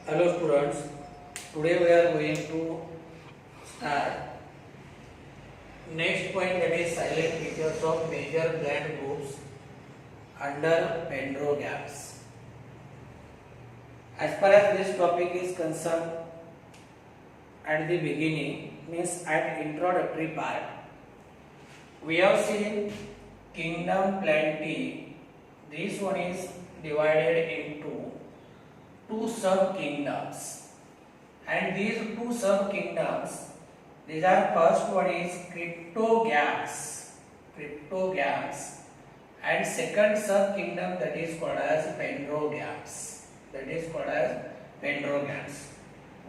Hello students, today we are going to start next point, that is silent features of major gland groups under Penrose gaps. As far as this topic is concerned, at the beginning, means at introductory part, we have seen kingdom plenty. This one is divided into two sub kingdoms, and these two sub kingdoms, these are, first one is cryptogams, and second sub kingdom, that is called as Penrogams,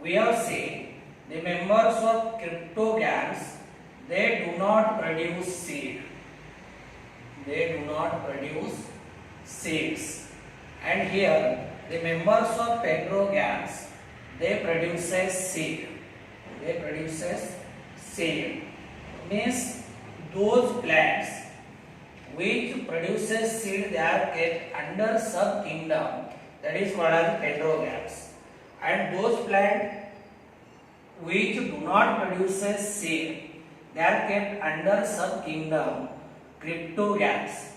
We have seen the members of cryptogams, they do not produce seed, and here the members of Penrogams, they produces seed. Means those plants which produces seed, they are kept under sub kingdom, that is called as Penrogams, and those plants which do not produces seed, they are kept under sub kingdom Cryptogams.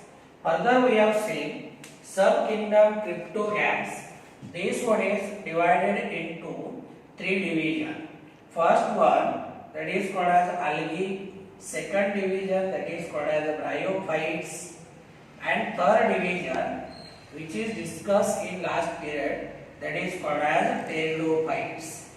Further, we have seen sub kingdom Cryptogams. This one is divided into three divisions. First one, that is called as algae. Second division, that is called as bryophytes. And third division, which is discussed in last period, that is called as pteridophytes.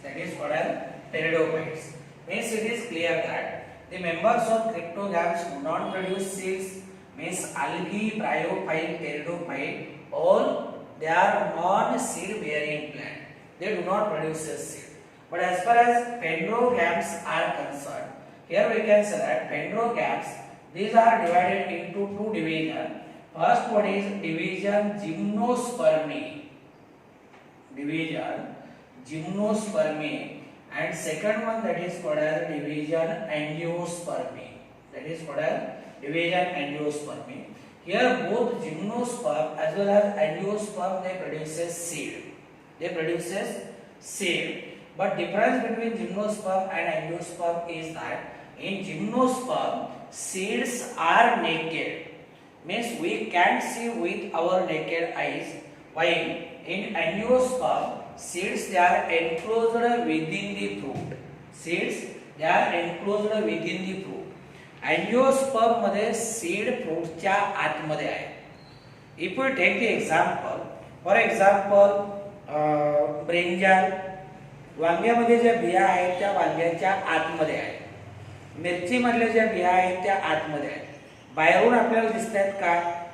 Means it is clear that the members of cryptogams do not produce seeds. Means algae, bryophyte, pteridophyte, all they are non-seed bearing plant. They do not produce a seed. But as far as Penrogams are concerned, here we can say that Penrogams, these are divided into two divisions. First one is division Gymnospermy, and second one, that is called as division Angiospermy. Here both gymnosperm as well as angiosperm, they produces seed. But difference between gymnosperm and angiosperm is that in gymnosperm seeds are naked, means we can see with our naked eyes, while in angiosperm seeds, they are enclosed within the fruit. Angiosperm मध्ये seed फ्रूटच्या आतमध्ये आहे. If we take the example, for example, brinjal, वांग्यामध्ये ज्या बिया आहेत त्या वांग्याच्या आतमध्ये आहेत. मिरची मधल्या ज्या बिया आहेत त्या आतमध्ये आहेत. बाहेरून आपल्याला दिसतात का?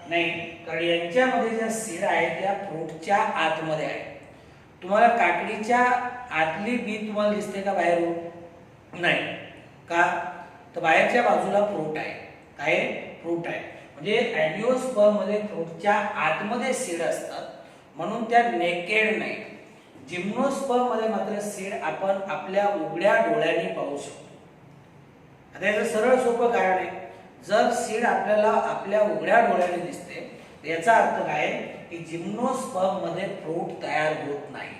नाही, कारण यांच्यामध्ये ज्या सीड आहेत त्या फ्रूटच्या आतमध्ये आहेत. तुम्हाला काकडीच्या आतली बी तुम्हाला दिसते का बाहेरून? नाही. का? तर बाहेरच्या बाजूला फ्रूट आहे. काय? फ्रूट आहे. म्हणजे अँजिओस्पर्म मध्ये फ्रूटच्या आतमध्ये सीड असतात, म्हणून त्या नेकेड नाही. जिम्नोस्पर्म मध्ये मात्र सीड आपण आपल्या उघड्या डोळ्यांनी पाहू शकतो. आता याचं सरळ सोपं कारण आहे, जर सीड आपल्याला आपल्या उघड्या डोळ्याने दिसते, याचा अर्थ काय की जिम्नोस्पर्म मध्ये फ्रूट तयार होत नाही,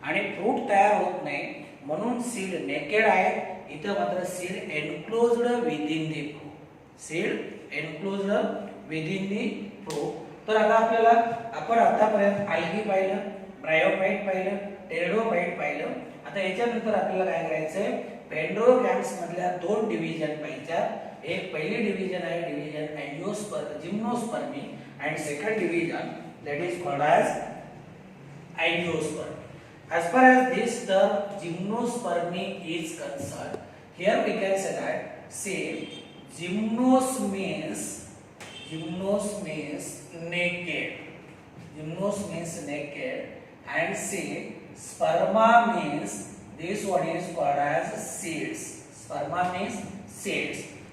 आणि फ्रूट तयार होत नाही म्हणून सीड नेकेड आहे. इथं मात्र सीड एनक्लोज्ड विदिन दी फ्रूट. तर आता आपल्याला, आपण आतापर्यंत अल्गी पाहिलं, ब्रायोफाइट पाहिलं, टेरिडोफाइट पाहिलं. आता याच्यानंतर आपल्याला काय करायचंय, पेंड्रोगॅम्स मधल्या दोन डिव्हिजन पाहिजेत. एक पहिली डिव्हिजन आहे division gymnospermae, and second division, that is called as angiosperm. As far as this term gymnospermy is concerned, here we can say that, say gymnos means naked, and say sperma means, this one is called as seeds.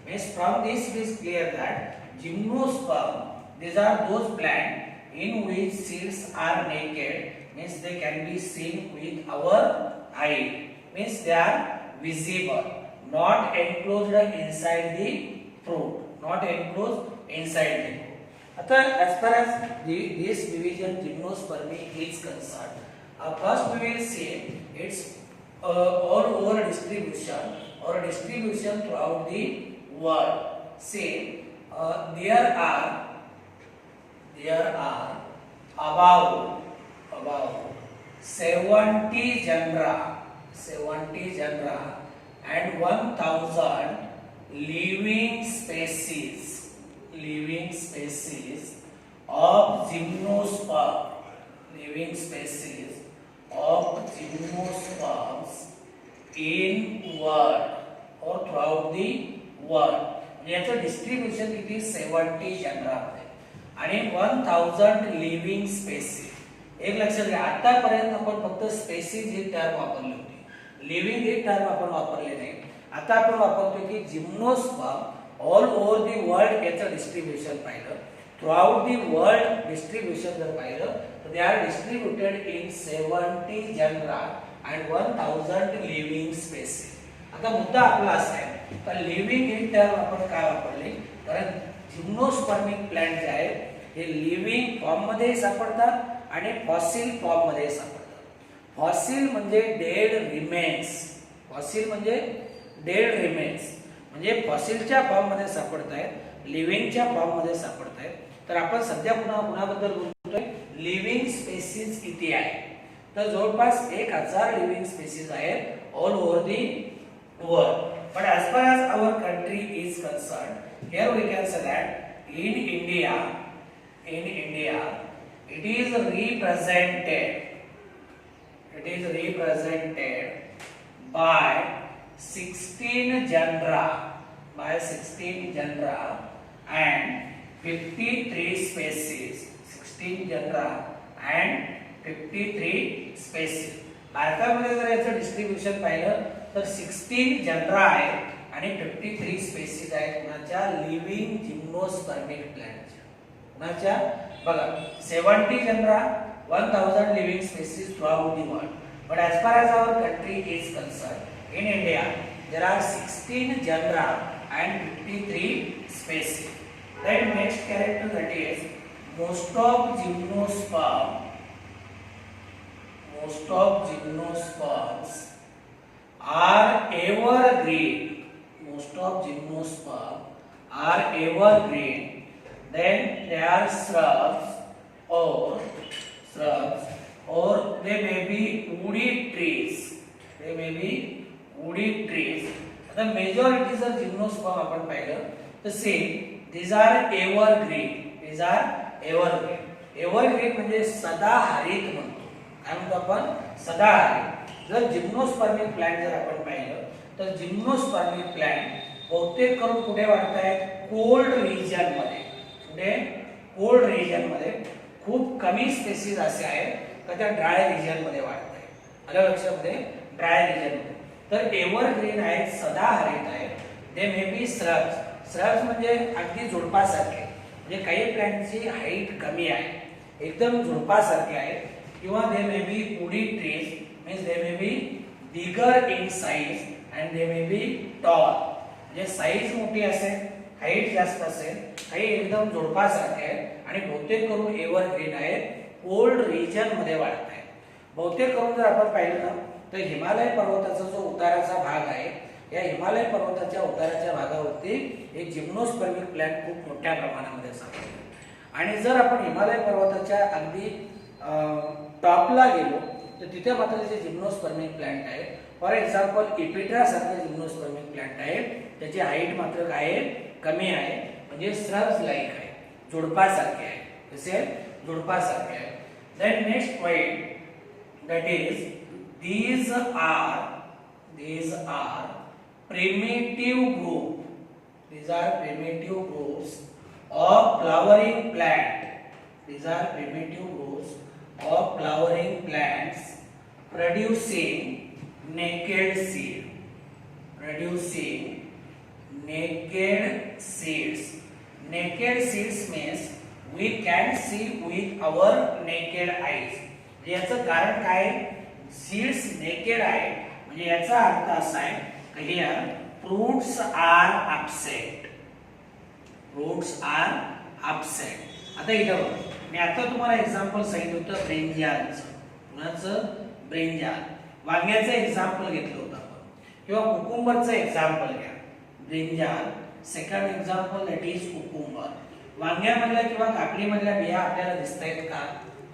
Means from this it is clear that gymnosperm, these are those plants in which seeds are naked, means they can be seen with our eye, means they are visible, not enclosed inside the fruit. As far as this division gymnospermy is concerned, First we will see its all over distribution or distribution throughout the world. See, there are about 70 genera and 1000 living species of gymnosperms in world or throughout the world. याचं distribution किती 70 genre मध्ये आणि 1000 living species. एक लक्षात घ्या, आतापर्यंत आपण फक्त स्पेसीज ही टर्म वापरली होती, लिव्हिंग ही टर्म आपण वापरले नाही. आता आपण वापरतोय की gymnosperm all over the world याचं डिस्ट्रीब्युशन पाहिलं, थ्रूआउट दी वर्ल्ड डिस्ट्रीब्युशन जर पाहिलं तर they are distributed in 70 genera and 1000 living species. आता मुद्दा आपला असा आहे तर लिव्हिंग ही टर्म आपण काय वापरली, कारण जिम्नोस्पर्मिक प्लांट जे आहेत हे लिव्हिंग फॉर्म मध्ये सापडतात आणि फॉसिल फॉर्म मध्ये सापडतात. फॉसिल म्हणजे डेड रिमेन्स, म्हणजे फॉसिलच्या फॉर्म मध्ये सापडत आहेत, लिव्हिंगच्या फॉर्म मध्ये सापडत आहेत. तर आपण सध्या पुन्हा बोलतोय लिव्हिंग स्पेसीज किती आहे, तर जवळपास 1000 लिव्हिंग स्पेसीज आहेत all over the world. But as far as our country is concerned, here we can say that in India it is represented by 16 genera and 53 species. 16 genera and 53 species. भारतामध्ये जर याचं distribution पाहिलं तर 16 genre आहेत आणि 53 species आहेत कुणाच्या, living जिम्नोस्पर्मिक प्लांटच्या. कुणाच्या बघा, 70 genera, 1000 living species throughout the world. But as far as our country is concern, in India there are 16 genera and 53 species. Then next character that is most of gymnosperms are evergreen. Then they are shrubs or they may be woody trees. The majority of gymnosperm आपण पाहिलं तर same, these are evergreen. Evergreen म्हणजे सदाहरित म्हणतो. काय म्हणतो आपण, सदाहरित. जर जिम्नोस्पर्मिक प्लांट जर आपण पाहिलं तर जिम्नोस्पर्मिक प्लांट बहुतेक करून कुठे वाढत आहेत, कोल्ड रिजन मध्ये. खूप कमी स्पेसीज असे आहेत का त्या ड्राय रिजन मध्ये वाढत आहेत. आलं लक्षामध्ये, ड्राय रिजन मध्ये. तर एव्हरग्रीन आहेत, सदाहरित आहेत. दे मे बी श्रब्स म्हणजे अगदी झुडपासारखे, म्हणजे काही प्लांटची हाईट कमी आहे, एकदम झुडपासारखे आहेत. किंवा they may be woody trees, means they may be bigger in size and they may be tall. म्हणजे साईज मोठी असेल, हाईट जास्त असेल, काही एकदम झुडपासारखे आहेत आणि बहुतेक करून एव्हरग्रीन आहेत, कोल्ड रिजन मध्ये वाढत आहेत. बहुतेक करून जर आपण पाहिलं ना तर हिमालय पर्वताचा जो उताराचा भाग आहे, या हिमालय पर्वताच्या उताराच्या भागावरती एक जिम्नोस्पर्मिक प्लांट खूप मोठ्या प्रमाणामध्ये सापडतो. आणि जर आपण हिमालय पर्वताच्या अगदी टॉपला गेलो तर तिथे मात्र जे जिम्नोस्पर्मिक प्लांट आहे, फॉर एक्झाम्पल इपिट्रा सारखे जिम्नोस्पर्मिक प्लांट आहे, त्याची हाईट मात्र काय आहे, कमी आहे, म्हणजे श्रब्स लाईक आहे, झुडपासारखे आहे. कसे, झुडपासारखे आहे. Then next point that is these are primitive groups of flowering plants producing naked seeds. Naked seeds means we can see with our naked eyes. याचं कारण काय, सीड्स नेकेड आहे, म्हणजे याचा अर्थ असा आहे की हियर फ्रूट्स आर अपसेट. आता इथं मी आता तुम्हाला एक्झाम्पल सांगितलं होतं ब्रिंजालचं. कुणाचं? ब्रिंजाल. वांग्याचं एक्झाम्पल घेतलं होतं आपण किंवा कुकुंबरचं एक्झाम्पल घ्या. Brinjal. Second example that is cucumber. वांग्यामधल्या किंवा काकडीमधल्या बिया आपल्याला दिसत आहेत का?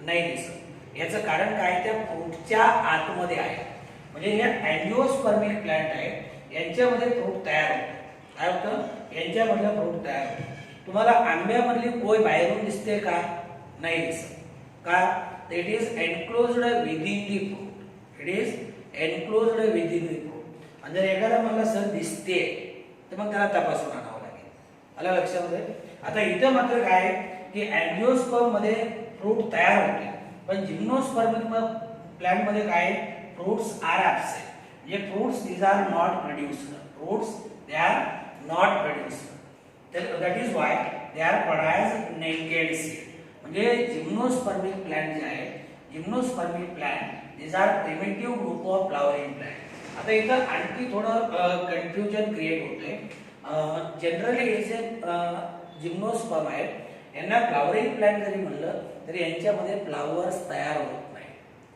नाही दिसत. याचं कारण काय? त्या फ्रूटच्या आतमध्ये आहे. म्हणजे हे अँजिओस्पर्मिक प्लांट आहे, यांच्यामध्ये फ्रूट तयार होतं. काय होतं? यांच्यामधलं फ्रूट तयार होतं. तुम्हाला आंब्यामधली कोय बाहेरून दिसते का? नाही दिसत. का? It is enclosed within the fruit. It is enclosed within the fruit. आणि जर एखादा मला सर दिसते तर मग त्याला तपासून आणावं लागेल. आलं लक्षामध्ये? आता इथं मात्र काय की अँजिओस्पर्म मध्ये फ्रूट तयार होते, पण जिम्नोस्पर्मिक प्लांट मध्ये काय? Fruits are absent. म्हणजे fruits these are not produced. Fruits they are not produced. That is why they are called as naked seed. म्हणजे जिम्नोस्पर्मिक प्लांट जे आहे, gymnospermic plant these are primitive group of flowering plant. आता इथं आणखी थोडं confusion create होते. Generally हे जे जिम्नोस्पर्म आहेत, यांना फ्लॉवरिंग प्लांट जरी म्हणलं तरी यांच्यामध्ये फ्लावर्स तयार होत नाही.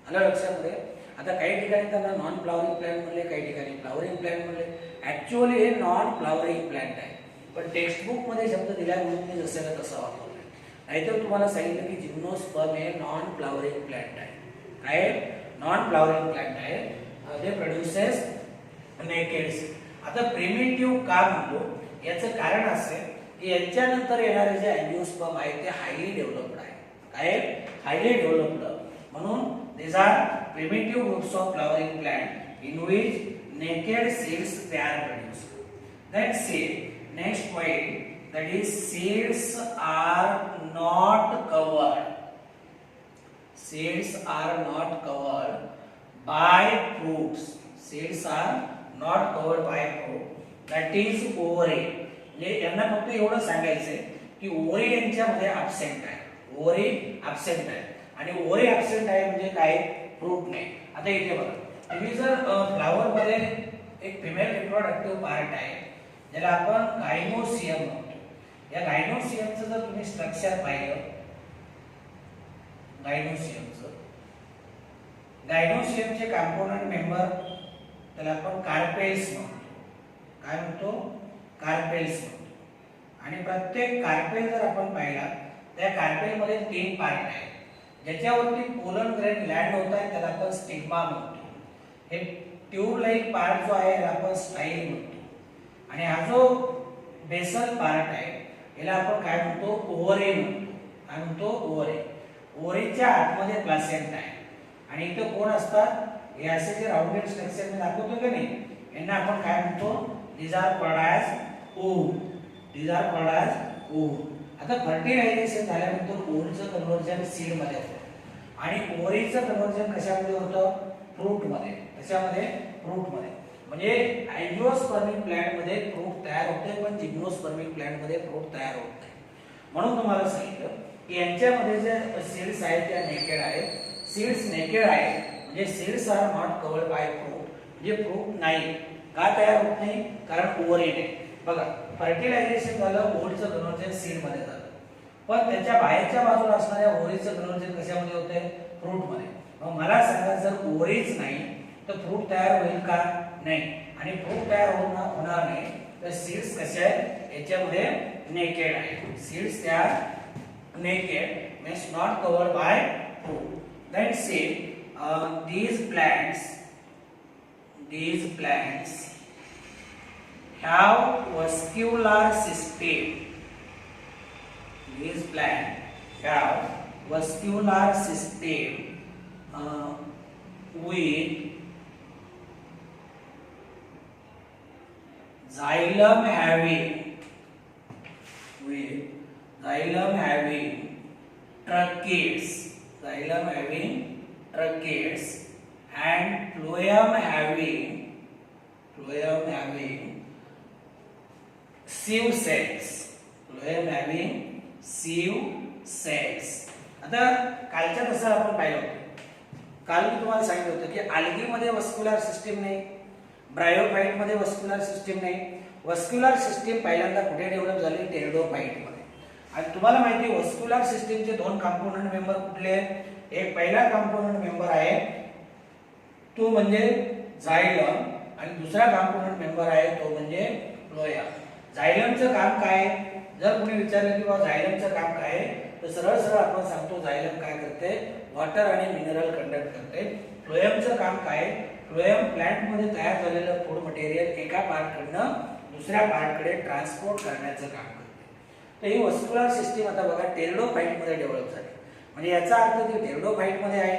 आलं लक्षामध्ये? आता काही ठिकाणी त्यांना नॉन फ्लॉवरिंग प्लांट म्हणले, काही ठिकाणी फ्लॉवरिंग प्लांट म्हणले. ऍक्च्युअली हे नॉन फ्लॉवरिंग प्लांट आहे, पण टेक्स्टबुक मध्ये शब्द दिला म्हणून मी जसं तसं वापरलं. नाहीतर तुम्हाला सांगितलं की जिम्नोस्पर्म हे नॉन फ्लॉवरिंग प्लांट आहे. काय? नॉन फ्लॉवरिंग प्लांट आहे. दे प्रोड्युसेस नेकेड सीड. आता प्रिमिटिव्ह का म्हणतो? याचं कारण असं की यांच्यानंतर येणारे जे अँजिओस्पर्म आहे ते हायली डेव्हलप्ड आहे. काय? Highly developed. म्हणून these are primitive groups of flowering plant in which naked seeds they are produced. Let's see next point, that is seeds are not covered. Seeds are not covered by fruits. Seeds are not covered by fruit. That is ovary. म्हणजे यांना फक्त एवढं सांगायचंय की ovary यांच्यामध्ये absent आहे. Ovary absent आहे आणि ओव्हरी ॲब्सेंट आहे म्हणजे काय? फ्रूट नाही. आता इथे बघा, तुम्ही जर फ्लावर मध्ये एक फिमेल रिप्रोडक्टिव्ह पार्ट आहे ज्याला आपण गायनोसियम म्हणतो. या गायनोसियमचं जर तुम्ही स्ट्रक्चर पाहिलं, गायनोसियमचे कॉम्पोनंट मेंबर त्याला आपण कार्पेल्स म्हणतो. काय म्हणतो? कार्पेल्स म्हणतो. आणि प्रत्येक कार्पेल जर आपण पाहिला, त्या कार्पेल मध्ये 3 पार्ट आहेत. ज्याच्यावरती पोलन ग्रेन लँड होत आहे त्याला आपण स्टिग्मा म्हणतो. हे ट्यूब लाईक पार्ट जो आहे याला आपण स्टाईल म्हणतो. आणि हा जो बेसल पार्ट आहे याला आपण काय म्हणतो? ओव्हरी म्हणतो. काय म्हणतो? ओव्हरी. ओव्हरीच्या आतमध्ये प्लासेंटा आहे. आणि इथं कोण असतात? हे असे जे राउंडेड स्ट्रक्चर मी दाखवतो की नाही, यांना आपण काय म्हणतो? these are called as ooth. these are called as ooth. आता फर्टिलायझेशन झाल्यानंतर ओव्हरीचं कन्व्हर्जन सीड मध्ये होतं आणि ओव्हरीचं कन्व्हर्जन कशामध्ये होतं? फ्रूट मध्ये. कशामध्ये? फ्रूट मध्ये. म्हणजे अँजिओस्पर्मिक प्लांट मध्ये फ्रूट तयार होते, पण जिम्नोस्पर्मिक प्लांट मध्ये फ्रूट तयार होत नाही. म्हणून तुम्हाला सांगितलं की यांच्यामध्ये जे सीड्स आहेत त्या नेकेड आहेत. सीड्स नेकेड आहेत म्हणजे seeds are not covered by fruit. म्हणजे फ्रूट नाही. का तयार होत नाही? कारण ओव्हरी नाही. बघा, फर्टिलायझेशन झालं, ओव्हरीचं कन्व्हर्जन सीड मध्ये झालं, पण त्याच्या बाहेरच्या बाजूला असणाऱ्या ओव्हरीचं कन्व्हर्जन कशामध्ये होते? फ्रूट मध्ये. मग मला सांगा, जर ओव्हरीच नाही तर फ्रूट तयार होईल का? नाही. आणि फ्रूट तयार होणार नाही तर सीड्स कसे आहेत? याच्यामध्ये नेकेड आहे. Seeds they are naked, means not covered by fruit. Let's say these plants have vascular system. These plants have vascular system with xylem having tracheids. Xylem having tracheids and phloem having sieve cells. Phloem having sieve cells. आता कालच्या तसं आपण पाहिलं होतं. काल मी तुम्हाला सांगितलं होतं की आल्गी मध्ये वस्क्युलर सिस्टीम नाही, ब्रायोफाइट मध्ये वस्क्युलर सिस्टीम नाही. वस्क्युलर सिस्टीम पहिल्यांदा कुठे डेव्हलप झाली? टेरिडोफाइट मध्ये. आणि तुम्हाला माहिती आहे वस्क्युलर सिस्टीमचे 2 कंपोनंट मेंबर कुठले आहेत? एक पहिला कंपोनंट मेंबर आहे तो म्हणजे झायलम आणि दुसरा कॉम्पोनंट मेंबर आहे तो म्हणजे फ्लोएम. झायलमचं काम काय आहे? जर कोणी विचारलं की बाबा झायलमचं काम काय आहे, तर सरळ सरळ आपण सांगतो झायलम काय करते, वॉटर आणि मिनरल कंडक्ट करते. फ्लोएमचं काम काय आहे? फ्लोएम प्लांट मध्ये तयार झालेलं फूड मटेरियल एका पार्टकडनं दुसऱ्या पार्टकडे ट्रान्सपोर्ट करण्याचं काम करते. तर ही वस्क्युलर सिस्टीम आता बघा टेरिडोफाइट मध्ये डेव्हलप झाली. म्हणजे याचा अर्थ ते टेरिडोफाइट मध्ये आहे.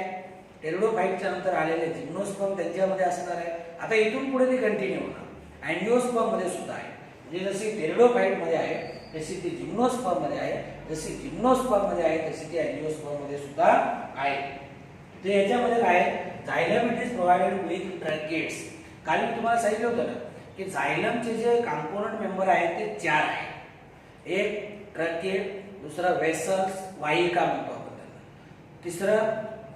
टेरिडोफाइटच्या नंतर आलेले जिम्नोस्पर्म त्यांच्यामध्ये असणार आहे. आता इथून पुढे ती कंटिन्यू होणार. अँजिओस्पर्म मध्ये सुद्धा आहे. म्हणजे जशी टेरिडोफाइट मध्ये आहे तशी ती जिम्नोस्पर्म मध्ये आहे, जशी जिम्नोस्पर्म मध्ये आहे तशी ती अँजिओस्पर्म मध्ये सुद्धा आहे. तर याच्यामध्ये काय xylem it is provided with tracheids. काल मी तुम्हाला सांगितलं होतं ना की झायलमचे जे कॉम्पोनंट मेंबर आहेत ते 4 आहेत. एक ट्रॅकेट, दुसरा वेसल्स वाहिका म्हणतो आपण त्यांना, तिसरं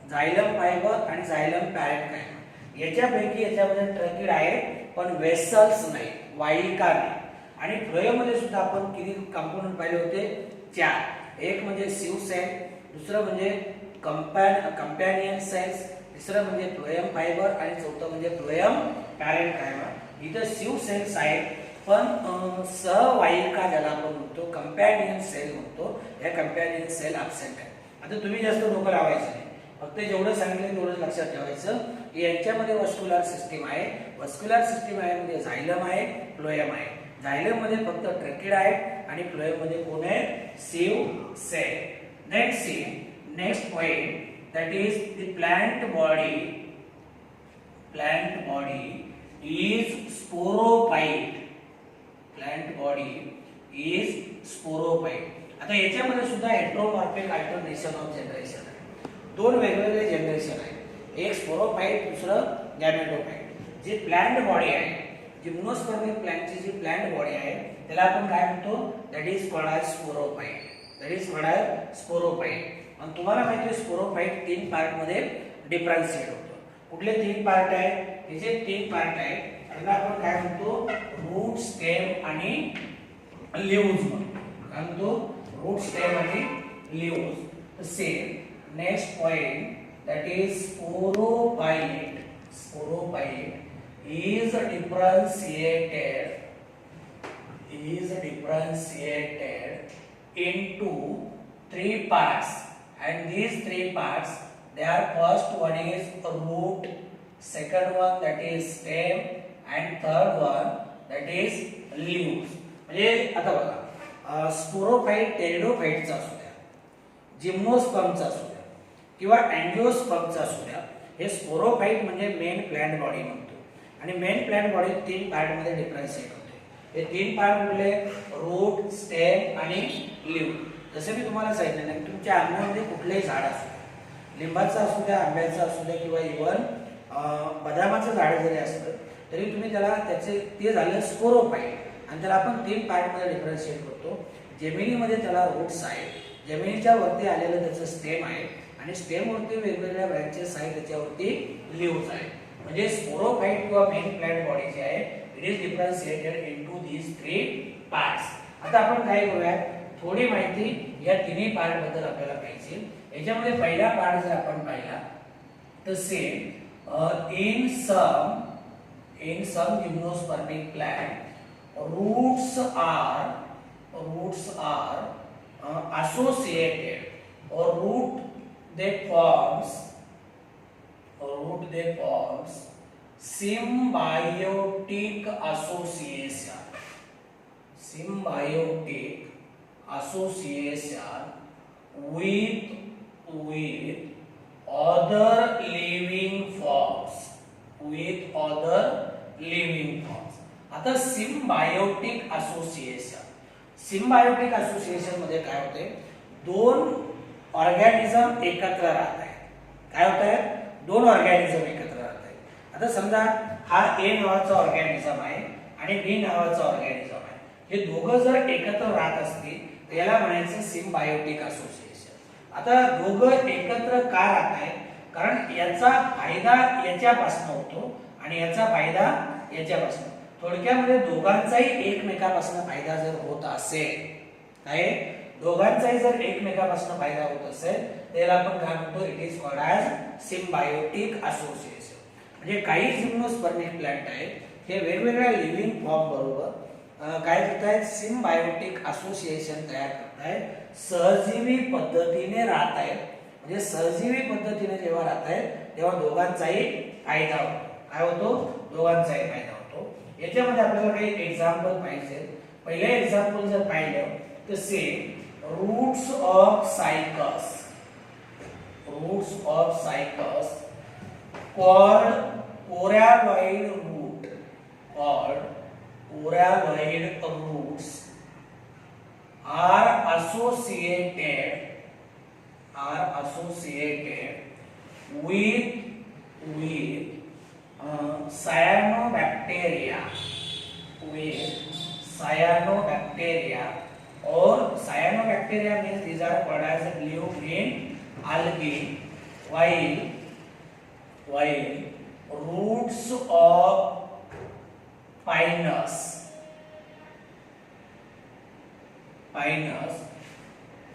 झायलम फायबर आणि झायलम पॅरेन्काइमा. याच्यापैकी याच्यामध्ये ट्रॅकेट आहे पण वेसल्स नाही, वाहिका नाही. आणि फ्लोएममध्ये सुद्धा आपण किती कंपोनंट पाहिले होते? 4. एक म्हणजे सिव सेल, दुसरं म्हणजे कंपॅनियन सेल्स, तिसरं म्हणजे फ्लोएम फायबर आणि चौथं म्हणजे फ्लोएम पॅरेन्काइमा. इथं सिव सेल्स आहेत पण सहवाहिका ज्याला आपण म्हणतो कंपॅनियन सेल म्हणतो, या कंपॅनियन सेल ॲब्सेंट आहे. आता तुम्ही जास्त डोकं लावायचं नाही, फक्त जेवढं सांगितलं तेवढं लक्षात ठेवायचं की यांच्यामध्ये वस्क्युलर सिस्टीम आहे. वस्क्युलर सिस्टीम आहे म्हणजे झायलम आहे, फ्लोएम आहे. झायलम मध्ये फक्त ट्रॅकेट आहे आणि फ्लोएम मध्ये कोण आहे? Sieve cell. Next point that is the plant body is sporophyte. Plant body is sporophyte. आता याच्यामध्ये सुद्धा हेटेरोमॉर्फिक अल्टरनेशन ऑफ जनरेशन आहे. 2 वेगवेगळे जनरेशन आहेत, एक स्पोरोफाइट, दुसरं गॅमेटोफाइट. जी प्लांट बॉडी आहे, जिम्नोस्पर्मिक प्लांटची जी प्लांट बॉडी आहे त्याला आपण काय म्हणतो? That is called as sporophyte. आणि तुम्हाला माहिती आहे स्पोरोफाइट 3 पार्ट मध्ये डिफरन्शिएट होतो. कुठले 3 पार्ट आहेत? हे जे 3 पार्ट आहेत त्याला आपण काय म्हणतो? रूट, स्टेम आणि लीव्हज म्हणतो. काय म्हणतो? रूट, स्टेम आणि leaves. Same next point that is sporophyte. Is differentiated into 3 parts, and these 3 parts, they are first one is root, second one that is stem, and third one that is leaves. म्हणजे आता बघा sporophyte टेरिडोफाइटचा असू द्या, जिम्नोस्पर्मचा असू द्या किंवा अँजिओस्पर्मचा असू द्या, हे स्पोरोफाइट म्हणजे मेन प्लांट बॉडी म्हणतो. आणि मेन प्लांट बॉडी 3 पार्ट मध्ये डिफरन्शिएट होते. हे 3 पार्ट म्हणजे रूट, स्टेम आणि लीव्ह. जसे मी तुम्हाला सांगितलं ना, तुमच्या अंगणामध्ये कुठलेही झाड असू द्या, लिंबाचं असू द्या, आंब्याचं असू द्या किंवा इव्हन बदामाचं झाड जरी असलं तरी तुम्ही त्याला ते झालं स्पोरोफाइट. आणि त्याला आपण 3 पार्ट मध्ये डिफरन्शिएट करतो. जमिनीमध्ये त्याला रूट्स आहेत, जमिनीच्या वरती आलेलं त्याचं स्टेम आहे आणि स्टेम वरती वेगवेगळ्या ब्रँचेस आहेत, त्याच्यावरती लीव्हज आहेत. म्हणजे स्पोरोफाइट किंवा मेन प्लांट बॉडी जी आहे it is differentiated into these 3 parts. आता आपण काय करूया, थोडी माहिती या तिन्ही पार्ट बद्दल आपल्याला पाहिजे. याच्यामध्ये पहिला पार्ट जर आपण पाहिला तर same in some gymnospermic plant roots are associated or root they forms symbiotic association with other living forms. आता symbiotic association मध्ये काय होते? 2 ऑर्गॅनिझम एकत्र राहत आहेत. काय होत आहे? 2 ऑर्गॅनिझम एकत्र राहत आहेत. आता समजा हा ए नावाचा ऑर्गॅनिझम आहे आणि बी नावाचा ऑर्गॅनिझम आहे. हे दोघं जर एकत्र राहत असतील तर याला म्हणायचं सिम्बायोटिक असोसिएशन. आता दोघं एकत्र का राहत आहेत? कारण याचा फायदा याच्यापासून होतो आणि याचा फायदा याच्यापासून. थोडक्यामध्ये दोघांचाही एकमेकापासून फायदा जर होत असेल, काय दोघांचाही जर एकमेकापासून फायदा होत असेल त्याला आपण काय म्हणतो? It is called as symbiotic association. म्हणजे काही जिम्नोस्पर्मिक प्लांट आहेत हे वेगवेगळ्या लिव्हिंग फॉर्म बरोबर काय करतायत, सिम्बायोटिक असोसिएशन तयार करतायत, सहजीवी पद्धतीने राहत आहेत. म्हणजे सहजीवी पद्धतीने जेव्हा राहत आहेत तेव्हा दोघांचाही फायदा होतो. काय होतो, दोघांचाही फायदा होतो. याच्यामध्ये आपल्याला काही एक्झाम्पल पाहिजे. पहिले एक्झाम्पल जर पाहिलं तर say roots of Cycas, roots of Cycas called coralloid root, called coralloid roots are associated with cyanobacteria, or cyanobacteria means these are called as blue green algae, while roots of pinus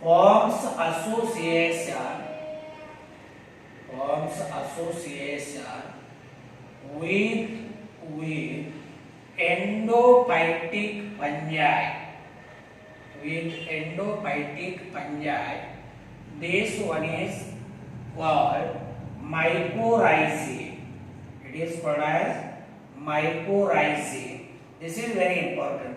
forms association with endophytic fungi. This one is called mycorrhizae. It is called as mycorrhizae. This is very important.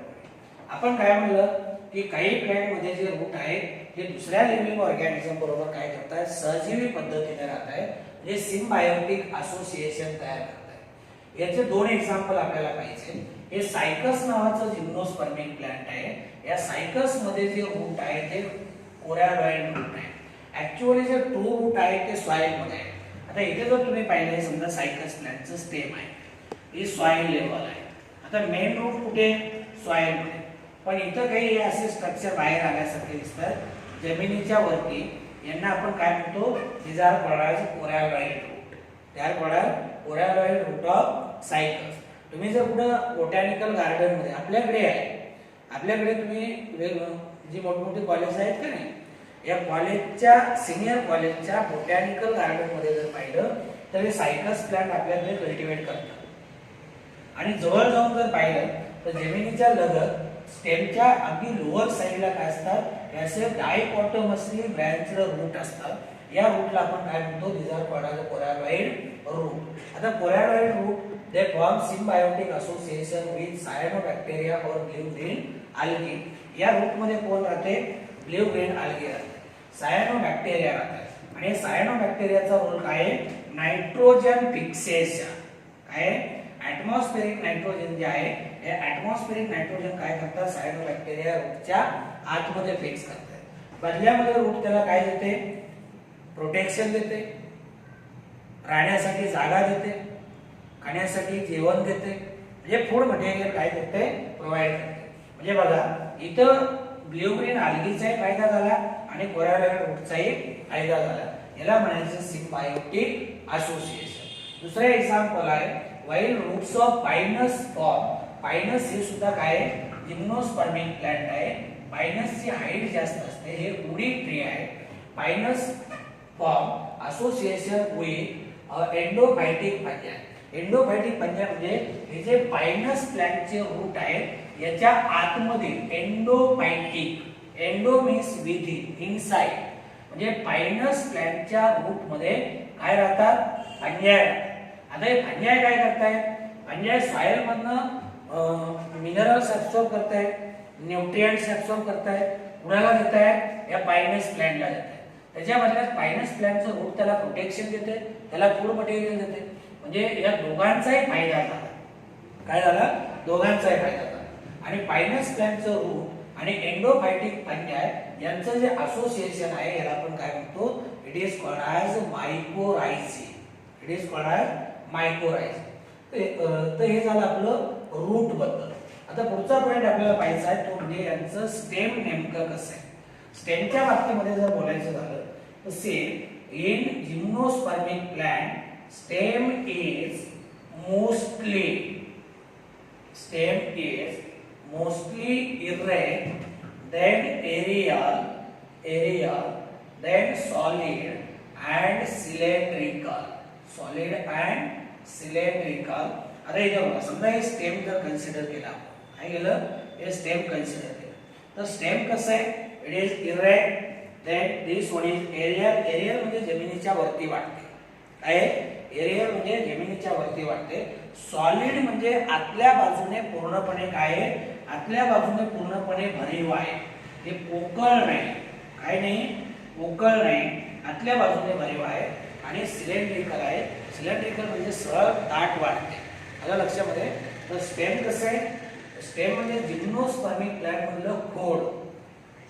आपण काय म्हणलं की काही plant मध्ये जे route आहेत ते दुसऱ्या लिव्हिंग ऑर्गॅनिझम बरोबर काय करतात, सहजीवी पद्धतीने राहत आहेत, म्हणजे सिम्बायोटिक असोसिएशन तयार करतात. याचे दोन एक्झाम्पल आपल्याला पाहिजे. हे सायकस नावाचं जिम्नोस्पर्मिक प्लांट आहे. या सायकस मध्ये जे रूट आहे ते कोरॅलॉइड रूट आहे. ऍक्च्युअली जे ट्रू रूट आहे ते सॉइल मध्ये आहे. आता इथे जर तुम्ही पाहिलं, समजा सायकस प्लांटचं स्टेम आहे, ही सॉइल लेवल आहे. आता मेन रूट कुठे, सॉइल मध्ये. पण इथं काही असे स्ट्रक्चर बाहेर आल्यासारखे दिसतात जमिनीच्या वरती. यांना आपण काय म्हणतो, these are called as coralloid root. They are called as coralloid root of cycas. तुम्ही जर पुढे बोटॅनिकल गार्डन मध्ये आपल्याकडे तुम्ही जी मोठमोठी कॉलेज आहेत का नाही, या कॉलेजच्या सिनियर कॉलेजच्या बोटॅनिकल गार्डन मध्ये जर पाहिलं तर हे सायकस प्लांट आपल्याकडे कल्टिवेट करतात. आणि जवळ जाऊन जर पाहिलं तर जमिनीच्या लगत स्टेमच्या अगदी लोअर साइडला काय असतात, याचे डायकॉटोमसली ब्रँच्ड रूट असतात. या रूटला आपण काय म्हणतो, these are called as coralloid root. आता coralloid root they form symbiotic association with cyanobacteria or blue green algae. या रूट मध्ये कोण राहते, ब्ल्यू ग्रीन algae राहते, सायनोबॅक्टेरिया राहतात. आणि सायनोबॅक्टेरियाचा रोल काय आहे, नायट्रोजन फिक्सेशन. काय ॲटमॉस्फेरिक नायट्रोजन जे आहे, हे ॲटमॉस्फेरिक नायट्रोजन काय करतात, सायनोबॅक्टेरिया रूटच्या आतमध्ये फिक्स करतात. बदल्यामध्ये रूट त्याला काय देते, प्रोटेक्शन देते, राहण्यासाठी जागा देते, खाण्यासाठी जेवण देते, म्हणजे फूड मटेरियल काय देते, प्रोव्हाइड करते. म्हणजे बघा इथं ब्ल्यू ग्रीन अल्गीचाही फायदा झाला आणि कोरॅलॉइड रूटचाही फायदा झाला. याला म्हणायचं सिम्बायोटिक असोसिएशन. दुसरं एक्झाम्पल आहे, while roots of pinus form. Pinus हे सुद्धा काय आहे, जिम्नोस्पर्मिक प्लांट आहे. पायनसची हाईट जास्त असते, हे वुडी ट्री आहे. Pinus form association with endophytic fungi. Endophytic fungi म्हणजे हे जे पायनस प्लांटचे रूट आहेत याच्या आतमध्ये endophytic, endo means within, inside, म्हणजे पायनस प्लांटच्या रूट मध्ये काय राहतात, फंजाई. आता हे फंजाई काय करतायत, फंजाई सॉइल मधनं मिनरल्स ऍब्सॉर्ब करतायत, न्यूट्रिएंट्स ऍब्सॉर्ब करतायत, कुणाला देतायत, या पायनस प्लांटला देतायत. त्याच्या बदल्यात पायनस प्लांटचं रूट त्याला प्रोटेक्शन देते, त्याला फूड मटेरियल देते. म्हणजे या दोघांचाही फायदा झाला. काय झाला, दोघांचाही फायदा झाला. आणि पायनस प्लांटचं रूट आणि एंडोफायटिक फंजाई यांचं जे असोसिएशन आहे याला आपण काय म्हणतो, it is called as mycorrhizae. It is called as mycorrhizae. तर हे झालं आपलं रूट बद्दल. आता पुढचा पॉइंट आपल्याला पाहायचा आहे तो म्हणजे यांचं स्टेम नेमकं कसं आहे. स्टेमच्या बाबतीमध्ये जर बोलायचं झालं तर say in gymnospermic plant stem is mostly erect, then aerial, then solid and cylindrical. Cylindrical. आता इथे बघा, समजा हे स्टेम जर कन्सिडर केला, काय केलं, हे स्टेम कन्सिडर केलं, तर स्टेम कसं आहे, it is erect, then this one is aerial. Aerial म्हणजे जमिनीच्या वरती वाढते, काय, एरियल म्हणजे जमिनीच्या वरती वाढते. सॉलिड म्हणजे आतल्या बाजूने पूर्णपणे काय आहे, आतल्या बाजूने पूर्णपणे भरीव आहे, ते पोकळ नाही, काय नाही, पोकळ नाही, आतल्या बाजूने भरीव आहे. आणि सिलेंड्रिकल आहे. सिलेंड्रिकल म्हणजे सरळ दाट वाढते. आलं लक्षामध्ये. तर स्टेम कसं आहे, स्टेम म्हणजे जिम्नोस्पर्मिक प्लांट मधलं खोड.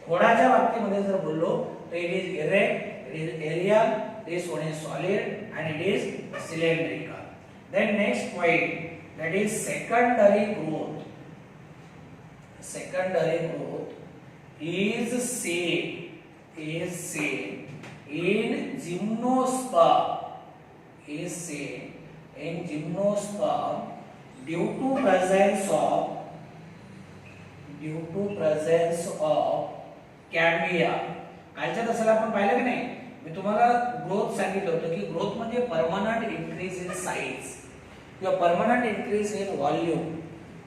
खोडाच्या बाबतीमध्ये जर बोललो तर it is erect, it is aerial, this one is solid and it is cylindrical. Then next point, that is secondary growth. Secondary growth is seen in gymnosperm, is seen in gymnosperm due to presence of कॅम्बिया. कालच्या तासाला आपण पाहिलं की नाही, मी तुम्हाला growth सांगितलं होतं की ग्रोथ म्हणजे परमनंट इन्क्रीज इन साइज किंवा permanent increase in volume,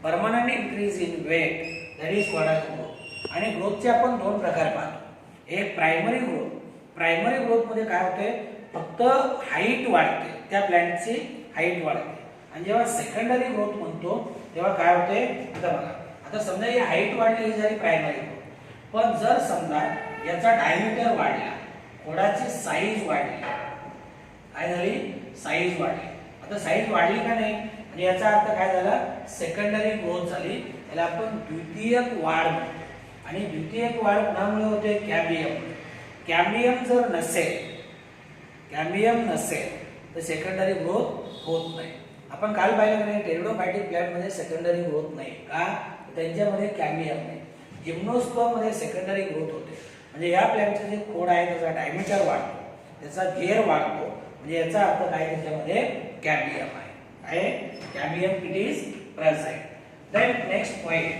permanent increase in weight, that is what are growth. आणि ग्रोथचे आपण दोन प्रकार पाहतो. एक प्रायमरी ग्रोथ. प्रायमरी ग्रोथ मध्ये काय होते, फक्त हाईट वाढते, त्या प्लांटची हाईट वाढते. आणि जेव्हा सेकंडरी ग्रोथ म्हणतो तेव्हा काय होते, आता बघा, आता समजा ही हाईट वाढली, ही झाली प्रायमरी ग्रोथ. पण जर समजा याचा डायमीटर वाढला, खोडाची साईज वाढली, काय झाली, साईज वाढली. आता साईज वाढली का नाही, म्हणजे याचा अर्थ काय झाला, सेकंडरी ग्रोथ झाली. याला आपण द्वितीयक वाढ म्हणतो. आणि द्वितीयक वाढ कोणामुळे होते, कॅम्बियम. कॅम्बियम जर नसेल, कॅम्बियम नसेल तर सेकंडरी ग्रोथ होत नाही. आपण काल पाहिलं की नाही, टेरिडोफायटिक प्लांट मध्ये सेकंडरी ग्रोथ नाही, का, त्यांच्यामध्ये कॅम्बियम नाही. जिम्नोस्पर्म मध्ये सेकंडरी ग्रोथ होते. म्हणजे या प्लांटचे जे खोड आहे त्याचा डायमीटर वाढतो, त्याचा घेर वाढतो, म्हणजे याचा अर्थ काय, त्याच्यामध्ये कॅम्बियम आहे. काय, cambium it is present. Then next point,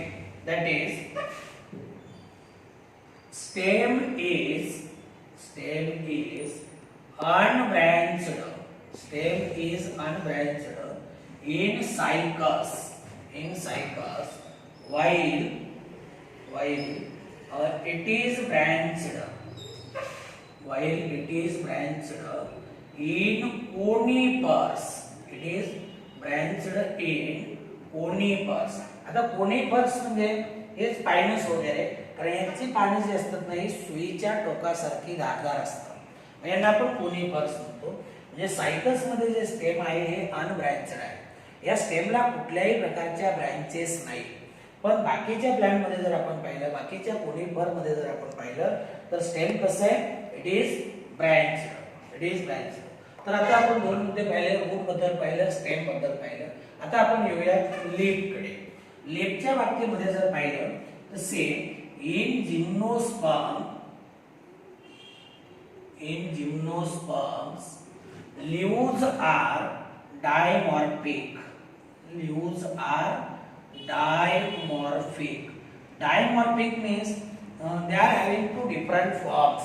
that is stem is unbranched. Stem is unbranched in cycas, while it is branched in conifers. It is branched in conifers. आता conifers म्हणजे हे स्पायनस वगैरे, कारण यांची पाने जी असतात नाही, सुईच्या टोकासारखी धारदार असतात, यांना आपण कोनिफर्स म्हणतो. म्हणजे सायकस मध्ये जे स्टेम आहे हे अनब्रँचड आहे. या स्टेमला कुठल्याही प्रकारच्या ब्रँचेस नाही. पण बाकीच्या प्लांट मध्ये जर आपण पाहिलं, बाकीच्या कोनिफर मध्ये जर आपण पाहिलं, तर स्टेम कसं आहे, इट इज ब्रँच. तर आता आपण दोन मुद्दे पाहिले, रूट बद्दल पाहिलं, स्टेम बद्दल पाहिलं. आता आपण येऊया लीफ कडे. लीफच्या बाबतीमध्ये जर पाहिलं तर same in gymnosperms leaves are dimorphic. Dimorphic means they are having two different forms.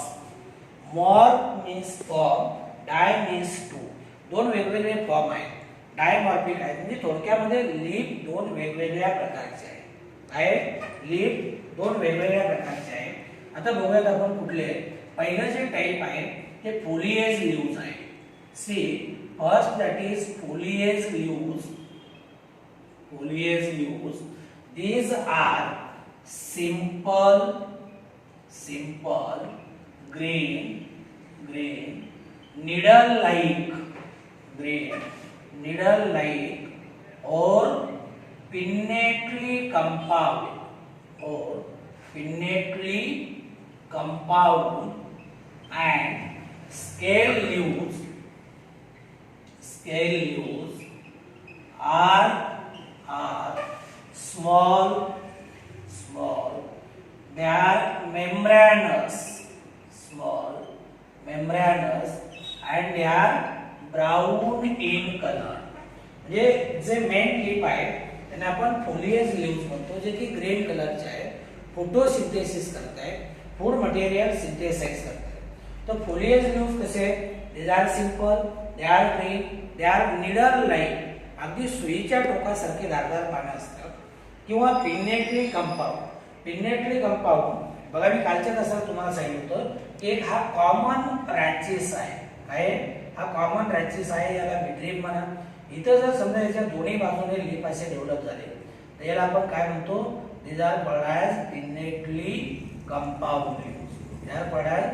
Morph means form, di means two. दोन वेगवेगळे फॉर्म आहेत. डायमॉर्फिक आहे म्हणजे थोडक्यामध्ये लीफ दोन वेगवेगळ्या प्रकारचे आहे. लीफ दोन वेगवेगळ्या प्रकारचे आहे. आता बघूयात आपण कुठले. पहिलं जे टाइप आहे ते फोलिएज लीव्स आहे. See first that is foliage leaves. These are simple green needle like or pinnately compound and scale leaves are small. They are membranous and they are brown in color. जे main leaf आहे त्यांना आपण foliage leaves म्हणतो, जे की green कलरचे आहे. Photosynthesis करतायत, फूड मटेरियल सिंथेसाइज करतायत. तर फोलिएज लीव्स कसे these are simple, they are green, they are needle like, अगदी सुईच्या टोकासारखे धारदार पानं असतात. किंवा पिनेटली कंपाऊंड. पिनेटली कंपाऊंड बघा, मी कालच्या तासाला तुम्हाला सांगितलं होतं की एक हा कॉमन रॅचिस आहे. काय हा कॉमन रॅचिस आहे, याला मिडरीम म्हणा. इथं जर समजा याच्या दोन्ही बाजूने लीफ असे डेव्हलप झाले तर याला आपण काय म्हणतो, these are called as pinnately compound leaves. They are called as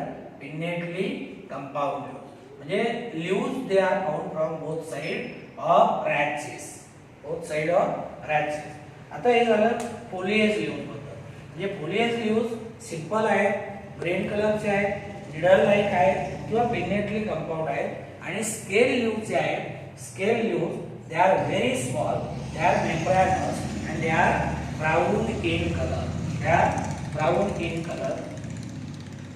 pinnately compound leaves. म्हणजे leaves they are found from both side of rachis, both side of rachis. आता हे झालं फोलिएज लीव्हज बद्दल. म्हणजे फोलिएज लीव्हज सिंपल आहे, green कलरचे आहे, needle like आहे किंवा पिनेटली कंपाऊंड आहे. आणि स्केल लीव्हज जे आहे, scale leaves they R very small, they are membranes and they are brown in color. They are brown in color.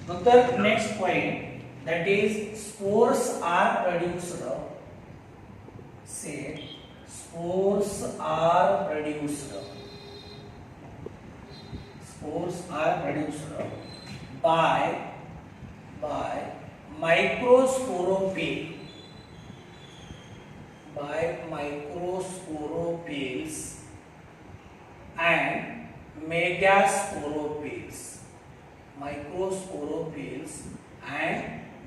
नंतर next point, that is spores are produced. Say spores are produced. Spores are produced by microsporopyle. By microsporopales and megasporopales. Microsporopales and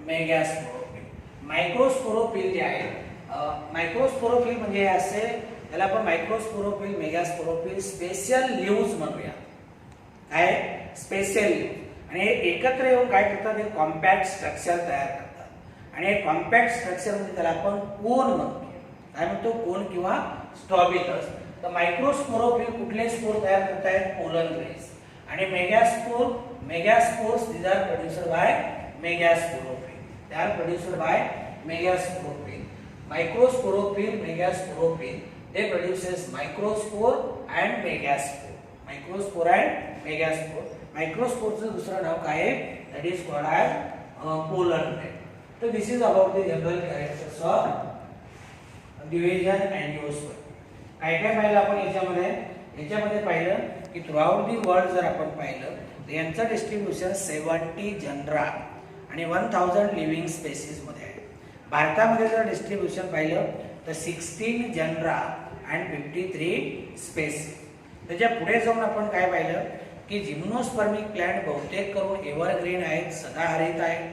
megasporopale. मायक्रोस्पोरोपिल जे आहे, मायक्रोस्पोरोपिल म्हणजे असे त्याला आपण मायक्रोस्पोरोपिल, मेगास्पोरोपिल, special leaves म्हणूया. काय special leaves. आणि हे एकत्र येऊन काय करतात, हे कॉम्पॅक्ट स्ट्रक्चर तयार करतात. आणि हे कॉम्पॅक्ट स्ट्रक्चर म्हणजे त्याला आपण कोन म्हणतो. काय म्हणतो, कोन किंवा स्टॉबिलस. तर मायक्रोस्पोरोपिल कुठले स्पोर तयार करतायत, पोलन ग्रेन्स. आणि megaspores these are produced by megasporophyll. They are produced by megasporophyll. Microsporophyll, megasporophyll, they produces microspore and megaspore. Microspore and megaspore. मायक्रोस्पोरचं दुसरं नाव काय आहे, that is called as pollen grain. तर this is about the general characters of division angiosperm. काय काय पाहिलं आपण याच्यामध्ये पाहिलं की थ्रूआउट दी वर्ल्ड जर आपण पाहिलं तर यांचं डिस्ट्रीब्युशन 70 जनरा आणि 1000 लिव्हिंग स्पेसिस मध्ये आहे. भारतामध्ये जर डिस्ट्रीब्युशन पाहिलं तर 16 जनरा अँड 53 स्पेसिस. त्याच्या पुढे जाऊन आपण काय पाहिलं की जिम्नोस्पर्मिक प्लांट बहुतेक करून एव्हरग्रीन आहेत, सदाहरित आहेत,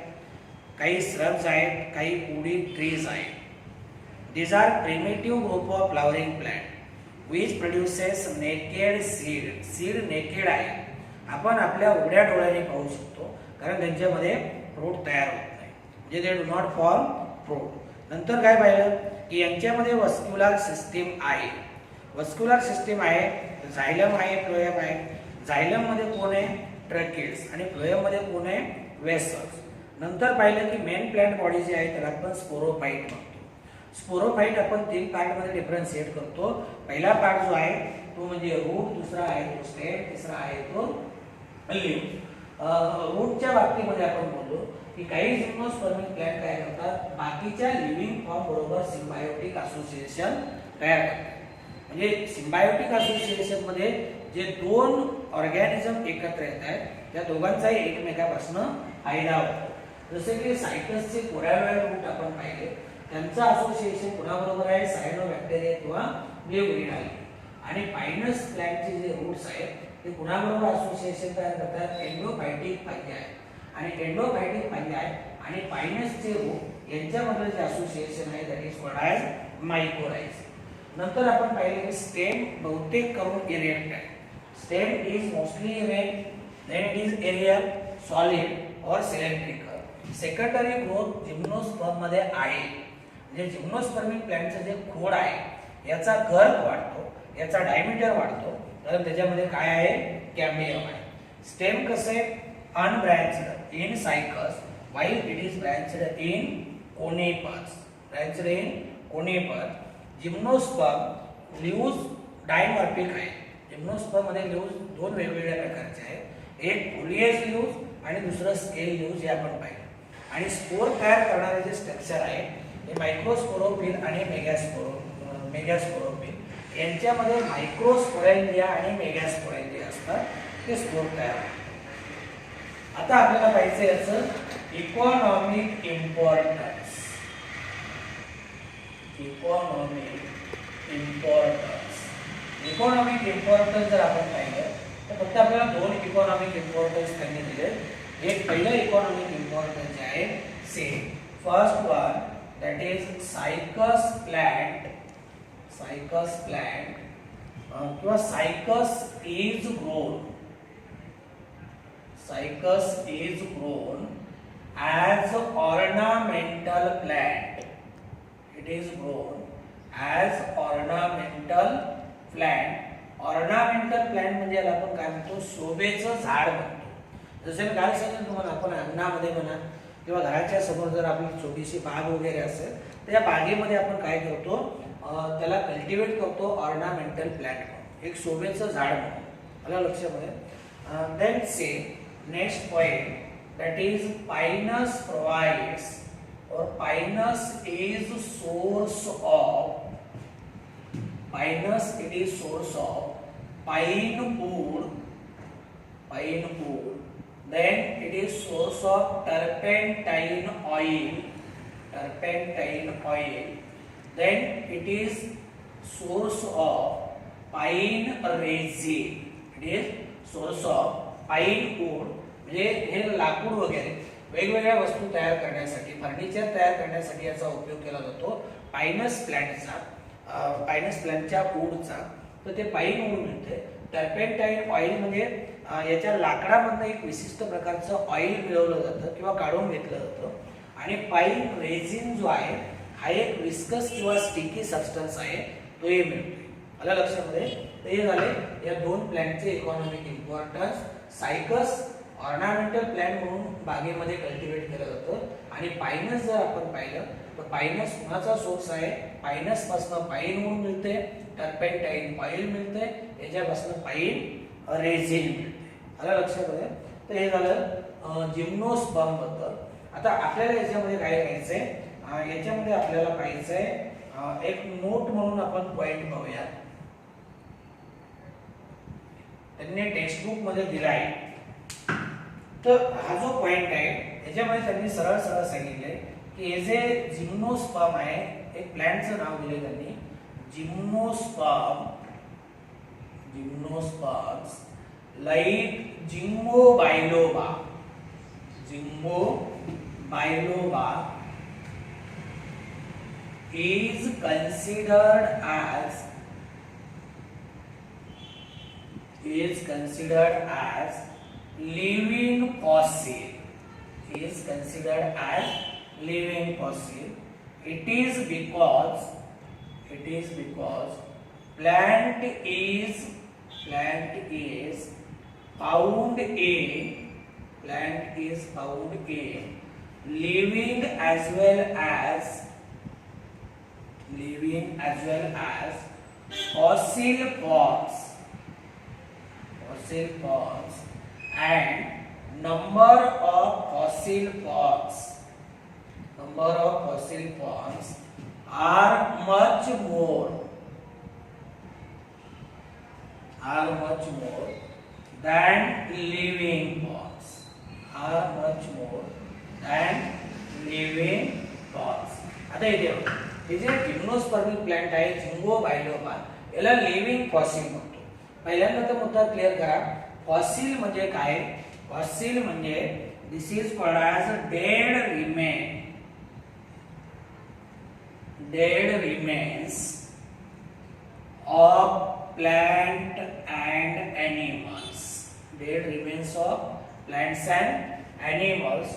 काही श्रब्स आहेत, काही उडी ट्रीज आहेत. These are primitive group of flowering plant which produces naked seed. Seed naked आहे, आपण आपल्या उघड्या डोळ्याने पाहू शकतो कारण त्यांच्यामध्ये फ्रूट तयार होत नाही, म्हणजे they do not form fruit. नंतर काय पाहिलं की यांच्यामध्ये वस्क्युलर सिस्टीम आहे. वस्क्युलर सिस्टीम आहे, झायलम आहे, फ्लोएम आहे. झायलम मध्ये कोण आहे, ट्रॅकिड्स. आणि फ्लोएम मध्ये कोण आहे, वेसल्स. नंतर पाहिलं की मेन प्लांट बॉडी जी आहे त्याला आपण स्पोरोफाइट म्हणतो. स्पोरोफाइट आपण 3 पार्ट मध्ये डिफरन्शिएट करतो. पहिला पार्ट जो आहे तो म्हणजे रूट, दुसरा आहे तो स्टेम, तिसरा आहे तो लीव्ह. रूटच्या बाबतीमध्ये आपण बोललो की काही जिम्नोस्पर्मिक प्लांट काय करतात, बाकीच्या लिव्हिंग फॉर्म बरोबर सिम्बायोटिक असोसिएशन तयार करतात. म्हणजे सिम्बायोटिक असोसिएशन मध्ये जे 2 ऑर्गॅनिझम एकत्र येत आहेत त्या दोघांचाही एकमेकापासून फायदा होतो. जसे की सायटसचे कोरॅलोइड रूट आपण पाहिले, त्यांचं असोसिएशन कोणाबरोबर आहे, सायनोबॅक्टेरिया किंवा न्यूग्रीन आहे. आणि पायनस प्लांटचे जे रूट्स आहेत ते कुणाबरोबर असोसिएशन तयार करतात, एंडोफायटिक फायली आहे. आणि एंडोफायटिक फायली आहे आणि पायनसचे रूट यांच्यामधलं जे असोसिएशन आहे that is called as mycorrhiza. नंतर आपण पाहिले की स्टेम बहुतेक करून इरेक्ट आहे. Stem is mostly erect, then it is aerial, solid और सिलेंड्रिकल. सेकंडरी ग्रोथ जिम्नोस्पर्म मध्ये आहे. म्हणजे जिम्नोस्पर्मिक प्लांटचं जे खोड आहे याचा गर्भ वाढतो, याचा डायमीटर वाढतो, तर त्याच्यामध्ये काय आहे, कॅम्बियम आहे. स्टेम कसे unbranched in Cycas while it is branched in conifers. Branched in conifers. Gymnosperm leaves dimorphic आहे. जिम्नोस्पर्म मध्ये लीव्हज 2 वेगवेगळ्या प्रकारचे आहेत, एक फोलिएज लीव्हज आणि दुसरं स्केल लीव्हज, हे आपण पाहिलं. आणि स्पोर तयार करणारे जे स्ट्रक्चर आहे हे मायक्रोस्पोरोपिल आणि मेगास्पोरोपिल यांच्यामध्ये मायक्रोस्पोरेंजिया आणि मेगास्पोरेंजिया असतात, ते स्पोर तयार होतात. आता आपल्याला पाहिजे याचं economic importance. Economic importance. Economic importance जर आपण पाहिलं तर फक्त आपल्याला दोन इकॉनॉमिक इम्पॉर्टन्स त्यांनी दिले. एक पहिलं इकॉनॉमिक इम्पॉर्टन्स जे आहे say first one that is Cycas plant किंवा Cycas is grown as ornamental plant. It is grown as ornamental plant. Ornamental plant म्हणजे याला आपण काय म्हणतो, शोभेचं झाड म्हणतो. जसं काय सांगितलं तुम्हाला, आपण अंगणामध्ये म्हणा किंवा घराच्या समोर जर आपली छोटीशी बाग वगैरे असेल तर या बागेमध्ये आपण काय करतो, त्याला कल्टिवेट करतो ऑर्नामेंटल प्लांट म्हणून, एक शोभेचं झाड म्हणून. आलं लक्षामध्ये. Then say next point, that is Pinus provides or Pinus is source of pine wood. Then it is source of turpentine oil. Then it is source of pine resin. It is source of pine wood. म्हणजे हे लाकूड वगैरे वेगवेगळ्या वस्तू तयार करण्यासाठी, furniture तयार करण्यासाठी याचा उपयोग केला जातो पायनस प्लांटच्या वूडचा. तर ते पाईन वूड मिळते. टर्पेंटाईन ऑइल म्हणजे याच्या लाकडामधनं एक विशिष्ट प्रकारचं ऑइल मिळवलं जातं किंवा काढून घेतलं जातं. आणि पाईन रेझिन जो आहे हा एक विस्कस किंवा स्टिकी सबस्टन्स आहे, तोही मिळतो. आलं लक्षामध्ये. तर हे झाले या दोन प्लॅन्टचे economic importance. Cycas ornamental plant म्हणून बागेमध्ये कल्टिवेट केलं जातं. आणि पायनस जर आपण पाहिलं तर पायनस कुणाचा सोर्स आहे, पायनस पासून पाईन वूड मिळते, टर्पेंटाईन ऑइल मिळते, याच्यापासून पाईन रेझिन मिळते. आलं लक्षामध्ये. तर हे झालं जिम्नोस्पर्म बद्दल. आता आपल्याला याच्यामध्ये काय करायचंय, याच्यामध्ये आपल्याला पाहायचंय एक नोट म्हणून आपण पॉइंट पाहूया. त्यांनी टेक्स्टबुक मध्ये दिला आहे. तर हा जो पॉइंट आहे याच्यामध्ये त्यांनी सरळ सांगितले की हे जे जिम्नोस्पर्म आहे, एक प्लांटचं नाव दिले त्यांनी gymnosperms like ginkgo बायलोबा is considered as living fossil. It is because plant is found in living as well as fossil forms, and number of fossil forms are much more than living forms. आता इथे हे जे जिम्नोस्पर्मिक plant आहे ginkgo बायलोबा, याला living fossil म्हणतो. पहिल्यांदा तर मुद्दा क्लिअर करा, फॉसिल म्हणजे काय. फॉसिल म्हणजे this is called as dead remains of plant and animals. Dead remains of plants and animals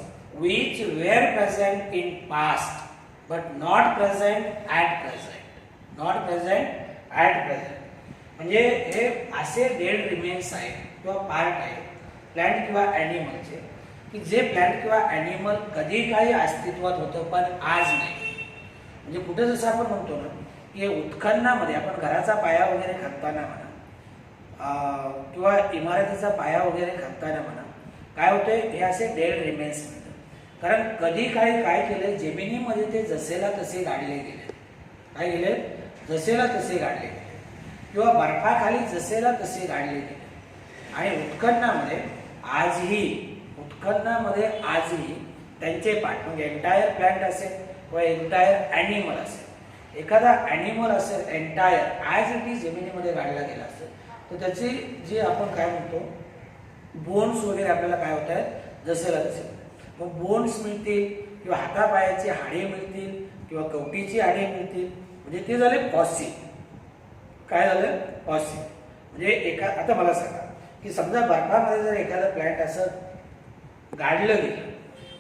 which were present in past but not present at present. म्हणजे हे असे डेड रिमेन्स आहेत किंवा part आहेत plant किंवा ॲनिमलचे की जे प्लांट किंवा ॲनिमल कधी काही अस्तित्वात होतं पण आज नाही. म्हणजे कुठे जसं आपण म्हणतो ना की उत्खननामध्ये आपण घराचा पाया वगैरे खणताना म्हणा किंवा इमारतीचा पाया वगैरे खणताना म्हणा काय होतंय, हे असे डेड रिमेन्स म्हणतात. कारण कधी काही काय केलं, जमिनीमध्ये ते जसेला तसे गाडले गेले, जसेला तसे गाडले गेले किंवा बर्फाखाली जसेला तसे गाडले गेले. आणि उत्खननामध्ये आजही त्यांचे पार्ट म्हणजे एंटायर प्लांट असेल किंवा एंटायर ॲनिमल असेल एखादा ॲनिमल असेल एंटायर ॲज इट इज जमिनीमध्ये गाडला गेला असेल तर त्याची जे आपण काय म्हणतो बोन्स वगैरे आपल्याला काय होत आहेत जसेला तसे. मग बोन्स मिळतील किंवा हातापायाची हाडे मिळतील किंवा कवटीची हाडे मिळतील म्हणजे ते झाले फॉसिल. काय झालं फॉसिल म्हणजे आता मला सांगा की समजा बर्फामध्ये जर एखादं प्लॅन्ट असं गाडलं गेलं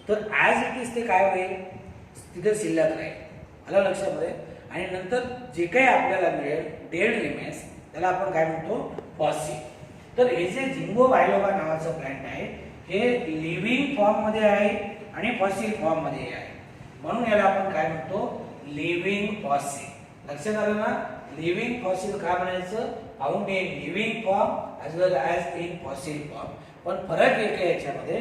तर ॲज इट इज ते काय होईल तिथे शिल्लक राहील. आलं लक्षामध्ये. आणि नंतर जे काही आपल्याला मिळेल डेड रिमेन्स त्याला आपण काय म्हणतो फॉसिल. तर हे जे झिंगो बायलोबा नावाचं प्लॅन्ट आहे हे लिव्हिंग फॉर्ममध्ये आहे आणि फॉसिल फॉर्ममध्ये आहे म्हणून याला आपण काय म्हणतो लिव्हिंग फॉसिल. लक्षात आलं ना. लिव्हिंग फॉसिल का म्हणायचं found in living form as well as in fossil form. पण फरक एक आहे याच्यामध्ये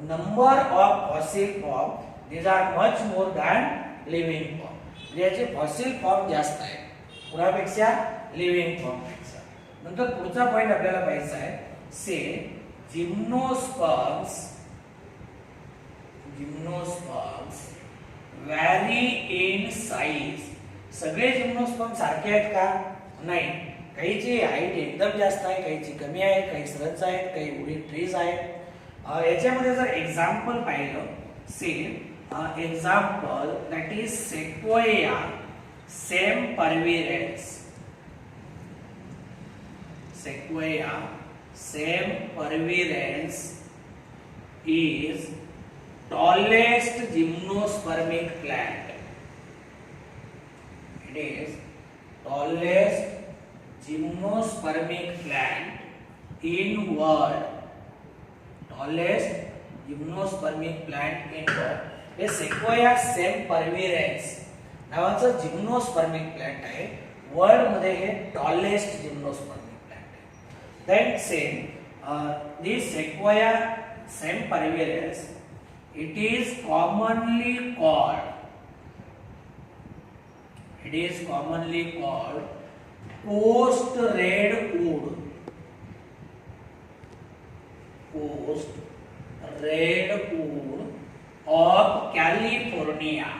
number of fossil form these are much more than living form. म्हणजे याचे फॉसिल फॉर्म जास्त आहे कुणापेक्षा लिव्हिंग फॉर्मपेक्षा. नंतर पुढचा पॉइंट आपल्याला पाहायचा आहे से जिम्नोस्पर्म्स व्हॅरी इन साईज. सगळे जिम्नोस्पर्म सारखे आहेत का नाही. काहीची हाईट एकदम जास्त आहे काहीची कमी आहे काही सरस आहेत काही उडी ट्रीज आहेत. याच्यामध्ये जर एक्झाम्पल पाहिलं say example that is Sequoia sempervirens. Sequoia sempervirens is tallest gymnospermic plant. It is tallest gymnospermic plant in world. Tallest gymnospermic plant in world. हे Sequoia sempervirens नावाचं जिम्नोस्पर्मिक प्लांट आहे. वर्ल्ड मध्ये हे tallest जिम्नोस्पर्मिक. Then say this Sequoia sempervirens it is commonly called coast redwood. Coast redwood of California.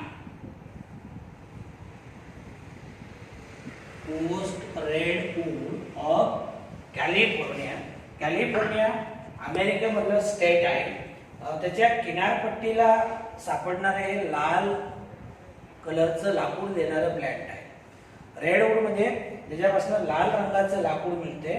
Coast redwood of California अमेरिकेमधलं state आहे. त्याच्या किनारपट्टीला सापडणारे हे लाल कलरचं लाकूड देणारं प्लॅन्ट आहे. रेडवूड म्हणजे ज्याच्यापासून लाल रंगाचं लाकूड मिळते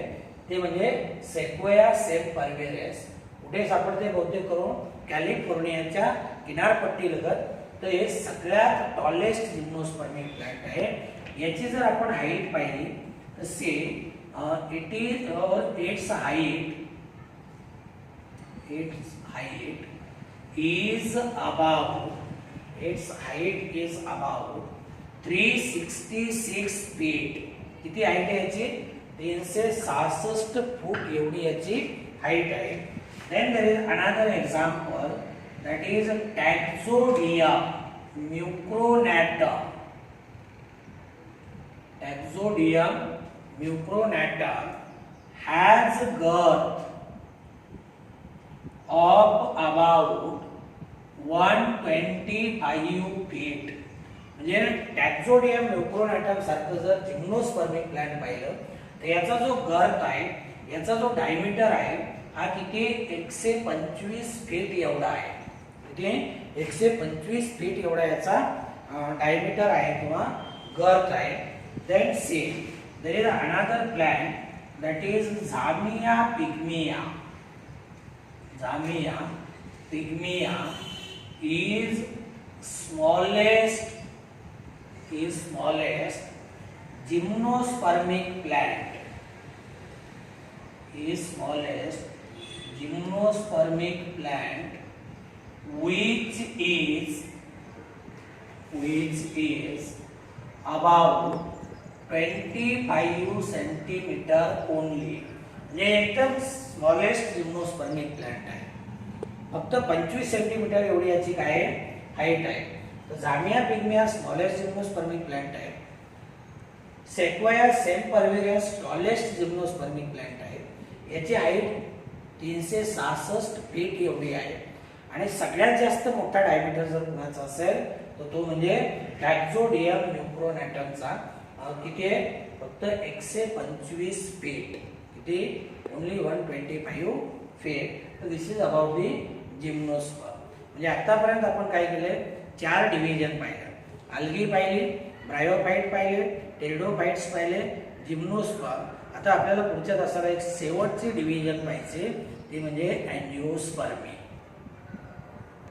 ते म्हणजे सेक्वोया सेमपरविरेन्स. कुठे सापडते बहुतेक करून कॅलिफोर्नियाच्या किनारपट्टीलगत. तर हे सगळ्यात टॉलेस्ट जिम्नोस्पर्मिक प्लॅन्ट आहे. याची जर आपण हाईट पाहिली तर से its height is about 366 feet. किती हाईट आहे याची 366 फूट एवढी याची हाईट आहे. Then there is another example that is Taxodium mucronatum. Taxodium mucronatum has girth of about 125 feet. म्हणजे टॅक्झोडियम म्युक्रोनाटम सारखं जर जिम्नोस्पर्मिक प्लॅन्ट पाहिलं तर याचा जो गर्थ आहे याचा जो डायमीटर आहे हा किती 125 फीट एवढा आहे. किती 125 फीट एवढा याचा डायमीटर आहे किंवा गर्थ आहे. Then see there is another plant that is Zamia pygmea. Zamia pygmea is smallest gymnospermic plant. Is smallest gymnospermic plant which is about 25 centimetre only. म्हणजे एकदम स्मॉलेस्ट जिम्नोस्पर्मिक प्लॅन्ट आहे. फक्त 25 सेंटीमीटर एवढी याची काय हाईट आहे. तर जामिया पिग्मिया स्मॉलेस्ट जिम्नोस्पर्मिक प्लॅन्ट आहे. सेक्वोया सेमपरविरेन्स टॉलेस्ट जिम्नोस्पर्मिक प्लॅन्ट आहे. याची हाईट 366 फीट एवढी आहे. आणि सगळ्यात जास्त मोठा डायमीटर जर कुणाचा असेल तर तो म्हणजे टॅक्झोडियम न्यूक्रोनॅटमचा किती आहे फक्त 125 फीट, किती ओनली 125 फीट. तर this is about the gymnosperm. म्हणजे आतापर्यंत आपण काय केले 4 डिव्हिजन पाहिले, अल्गी पाहिली, ब्रायोफाइट पाहिले, टेरिडोफाइट्स पाहिले, जिम्नोस्पर्म. आता आपल्याला पुढच्या तासाला एक शेवटची डिव्हिजन पाहिजे ती म्हणजे अँजिओस्पर्मी.